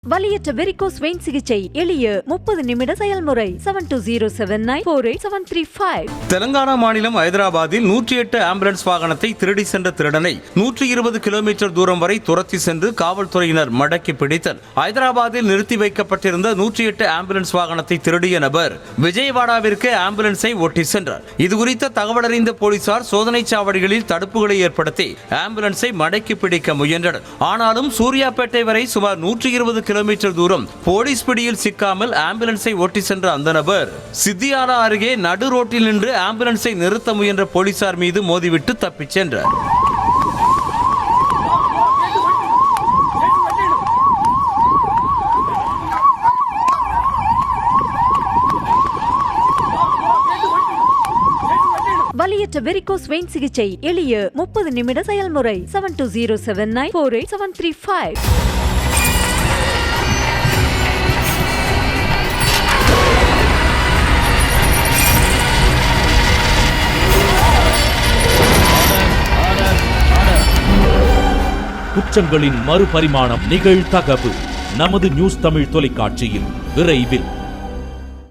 வலியற்ற varicose vein சிகிச்சை எளிய 30 நிமிட செயல்முறை 7279487335. தெலங்கானா மாநிலம் ஹைதராபாத்தில் 108 ஆம்புலன்ஸ் வாகனத்தை திருடி சென்ற திருடனை 120 கிலோமீட்டர் தூரம் வரை துரத்தி சென்று காவல்துறையினர் மடக்கி பிடித்தனர். ஹைதராபாத்தில் நிறுத்தி வைக்கப்பட்டிருந்த 108 ஆம்புலன்ஸ் வாகனத்தை திருடிய நபர் விஜயவாடாவிற்கு ஆம்புலன்ஸை ஓட்டி சென்றார். இதுகுறித்த தகவலறிந்த போலீசார் சோதனை சாவடிகளில் தடுப்புகளை ஏற்படுத்தி ஆம்புலன்ஸை மடக்கி பிடிக்க முயன்றனர். ஆனாலும் சூர்யாப்பேட்டை வரை சுமார் 120 கிலோமீட்டர் தூரம் போலீஸ் பிடியில் சிக்காமல் ஆம்புலன்ஸை ஓட்டி சென்ற அந்த நபர் சித்தியாலா அருகே நடு ரோட்டில் நின்று ஆம்புலன்ஸை நிறுத்த முயன்ற போலீசார் மீது மோதிவிட்டு தப்பிச் சென்றார். வலியற்ற வெரிகோஸ் வெயின் சிகிச்சை எளிய 30 நிமிட செயல்முறை 7279487335. குற்றங்களின் மறுபரிமாணம் நிகழ்தகவு நமது நியூஸ் தமிழ் தொலைக்காட்சியில் விரைவில்.